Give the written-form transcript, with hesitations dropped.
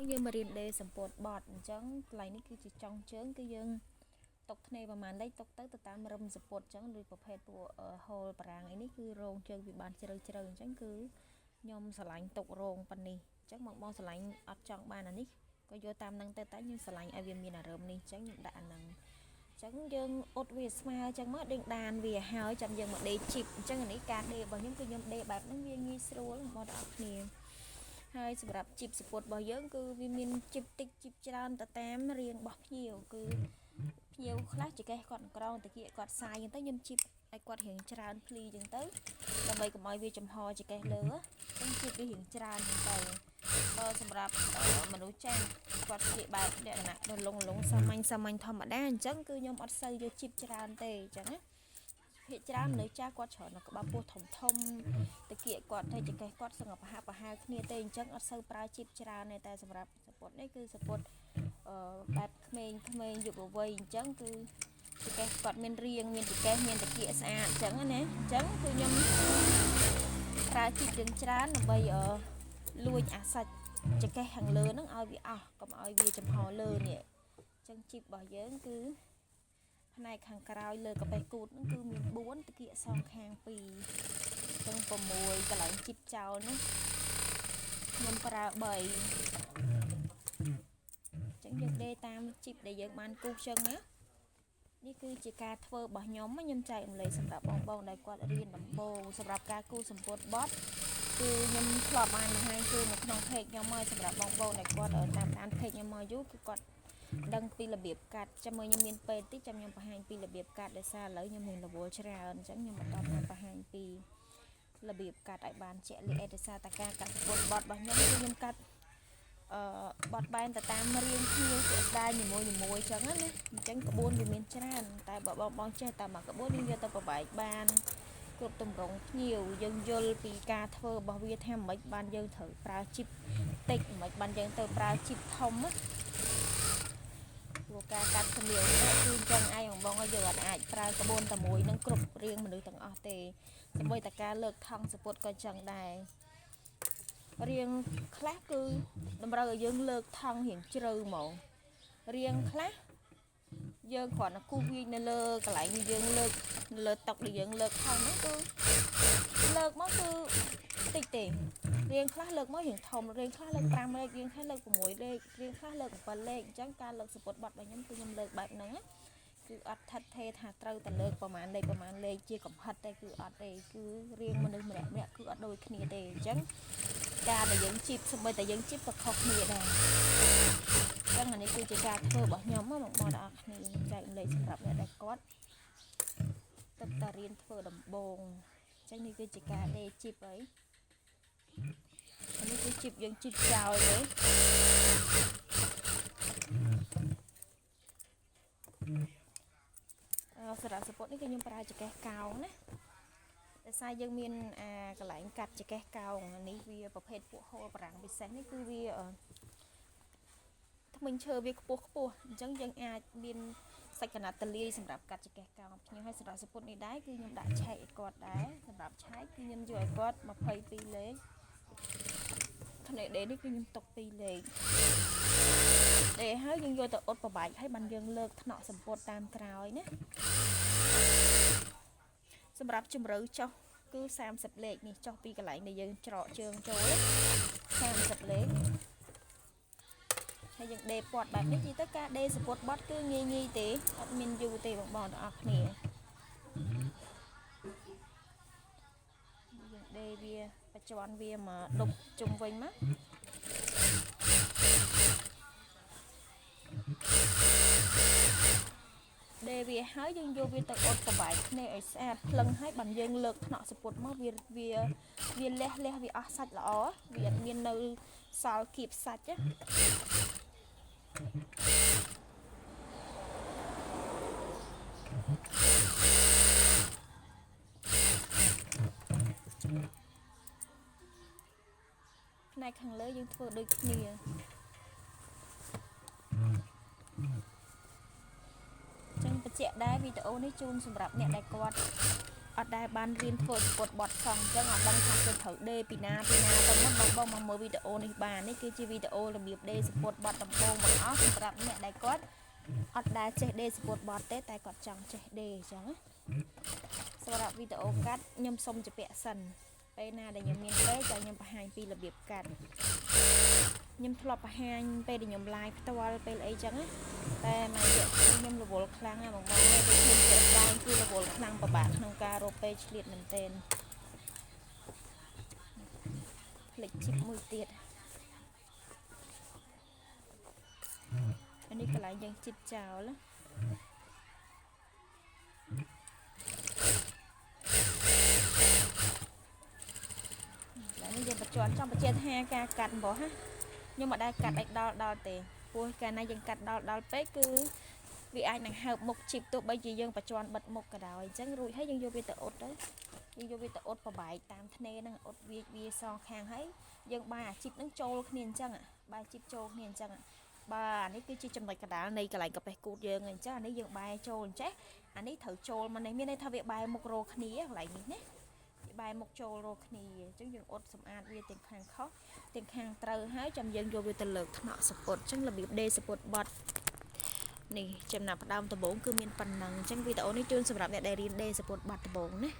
យើងមករៀនដេសម្ពុតបត់អញ្ចឹងកន្លែងនេះគឺជាចុងជើងគឺយើងຕົកធ្នេប្រហែលលេខຕົកទៅតាមរឹមសម្ពុតអញ្ចឹងដូចប្រភេទពួកហូលបារាំងអីនេះគឺរងជើងវាបានជ្រៅជ្រៅអញ្ចឹងគឺខ្ញុំឆ្លាញ់ຕົករងប៉ុណ្នេះអញ្ចឹងបងឆ្លាញ់អត់ចង់បានអានេះក៏យកតាមនឹងទៅតែខ្ញុំឆ្លាញ់ឲ្យវាមានអារម្មណ៍នេះអញ្ចឹងខ្ញុំដាក់អាហ្នឹងអញ្ចឹងយើងអ៊ុតវាស្មើអញ្ចឹងមកដេញដានវាហើយចាំយើងមកដេជីបអញ្ចឹងអានេះការដេរបស់ខ្ញុំគឺខ្ញុំដេបែបហ្នឹងវាងាយស្រួលបងប្អូនគ្នាហើយសម្រាប់ជីបសពុតរបស់យើងគឺវាមានជីបតិចជីបច្រើនទៅតាមរាងរបស់ភ្ញៀវគឺភ្ញៀវខ្លះចកេះគាត់ក្រងតាគៀកគាត់សាយអញ្ចឹងទៅខ្ញុំជីបឲ្យគាត់រៀងច្រើនភ្លីអញ្ចឹងទៅដើម្បីកុំឲ្យវាចំហចកេះលើអញ្ចឹងជីបវារៀងច្រើនអញ្ចឹងទៅសម្រាប់មនុស្សចាស់គាត់ស្លៀកបែបលក្ខណៈរលុងសាមញ្ញធម្មតាអញ្ចឹងគឺខ្ញុំអត់សូវយកជីបច្រើនទេអញ្ចឹងណាភាគច្រើននៅចាស់គាត់ច្រើននៅក្បាលពោះធំតាគៀកគាត់តែចកេះគាត់សឹងប្រហែលគ្នាទេអញ្ចឹងអត់សូវប្រើជីបច្រើនទេតែសម្រាប់សពុតនេះគឺសពុតបែបក្មេងយុវវ័យអញ្ចឹងគឺចកេះគាត់មានរាងមានចកេះមានតាគៀកស្អាតអញ្ចឹងណាអញ្ចឹងគឺខ្ញុំប្រើជីបរៀងច្រើនដើម្បីលួចអាសាច់ចកេះខាងលើហ្នឹងឲ្យវាអស់កុំឲ្យវាចំហលើនេះអញ្ចឹងជីបរបស់យើងគឺផ្នែកខាងក្រោយលើកាបេះគូតហ្នឹងគឺមាន4តាគៀកសងខាង2ទាំង6កន្លែងជីបចោលនោះខ្ញុំប្រើ3អញ្ចឹងយើងដេតាមជីបដែលយើងបានគូសចឹងណានេះគឺជាការធ្វើរបស់ខ្ញុំចែករំលែកសម្រាប់បងដែលគាត់រៀនដំបូងសម្រាប់ការគូសសម្ពុតបត់គឺខ្ញុំធ្លាប់បានបង្ហាញជូននៅក្នុង page ខ្ញុំហើយសម្រាប់បងដែលគាត់តាមដាន page ខ្ញុំមកយូរគឺគាត់ដឹងពីរបៀបកាត់ចាំមើលខ្ញុំមានពេលតិចចាំខ្ញុំបង្ហាញពីរបៀបកាត់ដោយសារឥឡូវខ្ញុំមានរវល់ច្រើនអញ្ចឹងខ្ញុំបន្តបានបង្ហាញពីរបៀបកាត់ឲ្យបានជាក់លាក់ដោយសារតែការកាត់សពុតបត់របស់ខ្ញុំកាត់បត់បែនទៅតាមរាងភ្ញៀវជាក់ស្ដែងនីមួយអញ្ចឹងណាអញ្ចឹងក្បួនវាមានច្រើនតែបើបងចេះតែមកក្បួនយើងយកទៅប្របែកបានគ្រប់ទម្រង់ភ្ញៀវយើងយល់ពីការធ្វើរបស់វាថាមិនបានយើងត្រូវប្រើជីបតិចមិនបានយើងទៅប្រើជីបធំណាព្រោះការកាត់សម្លៀកគឺអញ្ចឹងឯងបងយើងអាចប្រើក្បួនតែមួយនឹងគ្រប់រាងមនុស្សទាំងអស់ទេសូម្បីតែការលើកថង់សពុតក៏អញ្ចឹងដែររៀងខ្លះគឺតម្រូវឲ្យយើងលើកថង់រៀងជ្រៅហ្មងរៀងខ្លះយើងគ្រាន់តែគូសវានៅលើកន្លែងយើងលើកលើតុដែលយើងលើកថង់ហ្នឹងគឺលើកមកគឺតិចទេរៀងខ្លះលើកមករៀងធំរៀងខ្លះលើក5លេខរៀងខ្លះលើក6លេខរៀងខ្លះលើក7លេខអញ្ចឹងការលើកសពុតបត់របស់ខ្ញុំគឺខ្ញុំលើកបែបហ្នឹងណាគឺអត់ថិតថេរថាត្រូវតែលើកប្រហែលលេខជាកំហិតទេគឺអត់ទេគឺរៀងមនុស្សម្នាក់គឺអត់ដូចគ្នាទេអញ្ចឹងការដែលយើងជីបសូម្បីតែយើងជីបក៏ខុសគ្នាដែរអញ្ចឹងអានេះគឺជាការធ្វើរបស់ខ្ញុំបងប្អូនទាំងអស់គ្នាចែករំលែកសម្រាប់អ្នកដែលគាត់ទឹកតារៀនធ្វើដំបូងអញ្ចឹងនេះគឺជាការដេជីបអីអានេះគឺជីបយើងជីបចោលទេសារៈសពុតនេះគឺខ្ញុំប្រើចកេះកោងណាតែសារយើងមានកន្លែងកាត់ចកេះកោងនេះវាប្រភេទពួកហូលបារាំងពិសេសនេះគឺវាថ្មិញឈើវាខ្ពស់អញ្ចឹងយើងអាចមានសាច់កណាត់តលាយសម្រាប់កាត់ចកេះកោងខ្ញុំឲ្យសារៈសពុតនេះដែរគឺខ្ញុំដាក់ឆែកឲ្យគាត់ដែរសម្រាប់ឆែកគឺខ្ញុំយកឲ្យគាត់22លេខថ្នាក់ដេនេះគឺខ្ញុំຕົក2លេខដេហើយយើងយកទៅអ៊ុតប្របែកហើយបានយើងលើកថ្នាក់សម្ពុតតាមក្រោយណាសម្រាប់ជំរឿចុះគឺ30លេខនេះចុះពីកន្លែងដែលយើងច្រកជើងចូល30លេខហើយយើងដេពាត់បែបនេះនិយាយទៅការដេសពុតបត់គឺងាយទេអត់មានយូរទេបងទាំងអស់គ្នាយើងដេវាបច្ចុប្បន្នវាមកដប់ជុំវិញមកដេវាហើយយើងយកវាទៅអ៊ុតប្របែកគ្នាឲ្យស្អាតភ្លឹងហើយបានយើងលើកថ្នាក់សពុតមកវាលះវាអស់សាច់ល្អវាអត់មាននៅសល់គៀបសាច់ណាផ្នែកខាងលើយើងធ្វើដូចគ្នាចឹងបញ្ជាក់ដែរវីដេអូនេះជូនសម្រាប់អ្នកដែលគាត់ อดได้บ้านเรียนเฟิร์สปวดบอดสองจังอดดังทำเป็นเถอเดปีนาตอนนั้นบ้องมาเมื่อวิดีโอในบ้านนี่คือจีวิดีโอระเบียบเดสปวดบอดตำโบงมันอ๋อสำหรับเนี่ยได้ก็อดได้เจเดสปวดบอดเต้แต่กดจังเจเดจังสำหรับวิดีโอกัดยำส้มจะเปะสันไปนาได้ยำเมียนเต้จะยำประหารปีระเบียบกันยำทลอประหารไปได้ยำลายพิตวาไปเลยจังแต่มาเยอะยำระบบครั้งอะมองไม่ได้เพิ่มเติมได้คือระบบครั้งประบาดนองการโรเปเฉลี่ยมันเต้นผลิตชิปมือเตียดอันนี้ก็หลายอย่างจิบเจ้าแล้วแล้วนี่ยังประจวนtrongประเทศแฮการกัดบ่ฮะnhưng mà đây cắt đo tiền vui cái nàyยังกัดđoเป๊ะคือvì ai nàng hợp một chip tụ bây giờ dânประจวนbật một cả đào chẳng rồi thấy dân vô bị tự ốt đấy dân vô bị tự ốt và bài tam thê năng ốt vi son khang thấy dân ba chip nắng trâu niên chăng à ba chip trâu niên chăng à ba anh ấy cứ chỉ trong bài cả đá này cái lại gặp bài cột dân này chắc anh ấy dân bài trâu chắc anh ấy thử trâu mà này miền đây thay việc bài một rô khné lại nhé bài một trâu rô khné chứ dân ốt sầm an vi tiền khang khó tiền khang trâu hái trong dân vô bị tự lực nọ support chẳng là bị đê support botนี่จำหนับดาวตะโบงคือมีปันนังจังวีแต่โอนี่จูนสำหรับเนี่ยได้เรียนเดสปอร์ตบัตตะโบงเนี่ย